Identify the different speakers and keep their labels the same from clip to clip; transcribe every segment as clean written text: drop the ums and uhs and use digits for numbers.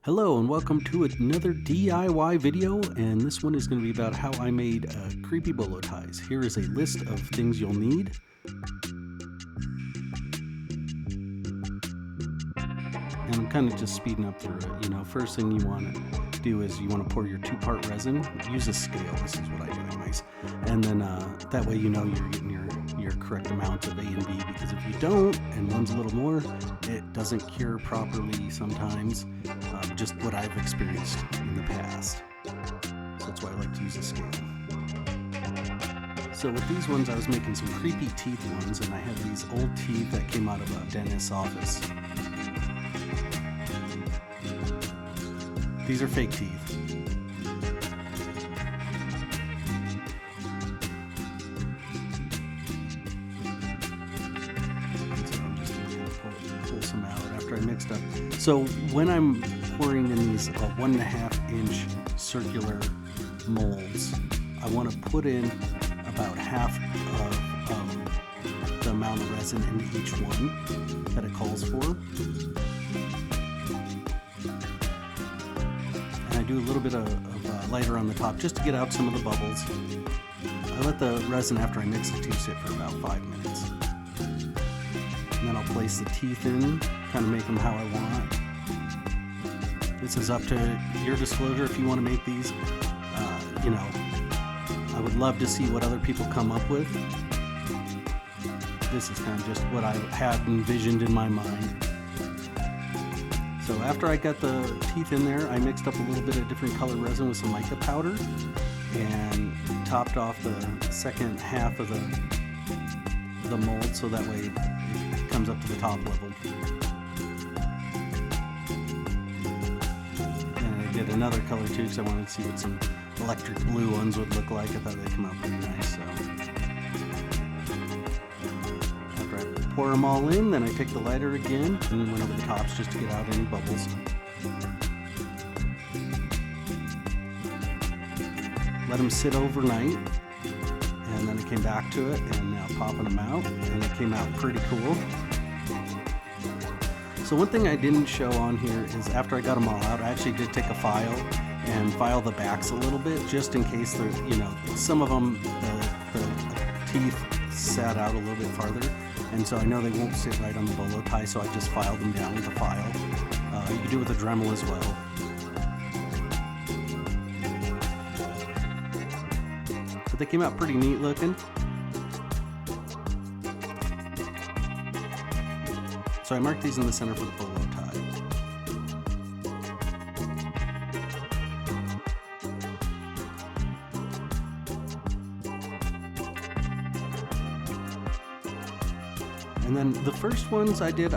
Speaker 1: Hello and welcome to another DIY video, and this one is going to be about how I made creepy bolo ties. Here is a list of things you'll need. And I'm kind of just speeding up through it. First thing you want to do is you want to pour your 2-part resin. Use a scale, this is what I do anyways. And then that way you know you're getting your correct amount of A and B, because if you don't, and one's a little more, it doesn't cure properly sometimes. Just what I've experienced in the past. So that's why I like to use a scale. So with these ones, I was making some creepy teeth ones, and I had these old teeth that came out of a dentist's office. These are fake teeth. Pull some out after I mixed up. So when I'm pouring in these 1.5 inch circular molds, I want to put in about half of the amount of resin into each one that it calls for. And I do a little bit of lighter on the top just to get out some of the bubbles. I let the resin after I mix the two sit for about 5 minutes. And then I'll place the teeth in, kind of make them how I want. This is up to your disclosure if you want to make these. I would love to see what other people come up with. This is kind of just what I had envisioned in my mind. So after I got the teeth in there, I mixed up a little bit of different color resin with some mica powder and topped off the second half of the mold so that way it comes up to the top level. And I did another color too because I wanted to see what some electric blue ones would look like. I thought they'd come out pretty nice. So after I pour them all in, then I take the lighter again and went over the tops just to get out any bubbles. Let them sit overnight, and then I came back to it and now popping them out, and it came out pretty cool. So one thing I didn't show on here is after I got them all out, I actually did take a file and file the backs a little bit just in case there's, some of them, the teeth sat out a little bit farther, and so I know they won't sit right on the bolo tie, so I just filed them down with a file. You can do it with a Dremel as well. But they came out pretty neat looking. So I marked these in the center for the bolo tie. And then the first ones I did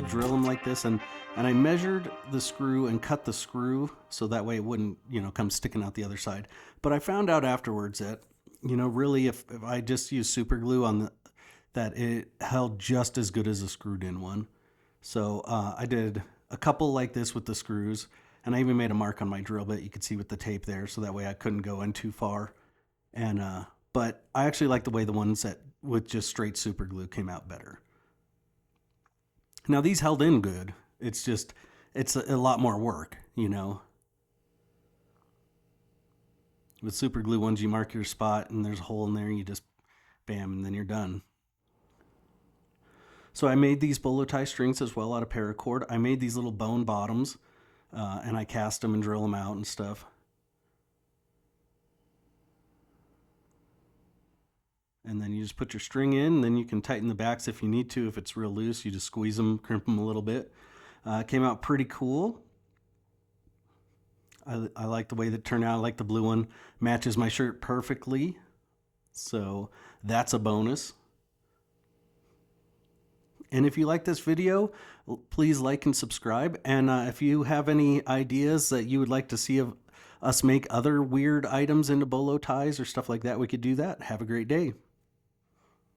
Speaker 1: drill them like this, and I measured the screw and cut the screw so that way it wouldn't, come sticking out the other side. But I found out afterwards that, really if I just used super glue on that it held just as good as a screwed in one. So I did a couple like this with the screws, and I even made a mark on my drill bit you could see with the tape there, so that way I couldn't go in too far. And but I actually like the way the ones that with just straight super glue came out better. Now these held in good. It's a lot more work, With super glue ones, you mark your spot and there's a hole in there, you just bam, and then you're done. So I made these bolo tie strings as well out of paracord. I made these little bone bottoms, and I cast them and drill them out and stuff. And then you just put your string in, and then you can tighten the backs if you need to. If it's real loose, you just squeeze them, crimp them a little bit. It came out pretty cool. I like the way that turned out. I like the blue one. Matches my shirt perfectly. So that's a bonus. And if you like this video, please like and subscribe. And if you have any ideas that you would like to see of us make other weird items into bolo ties or stuff like that, we could do that. Have a great day.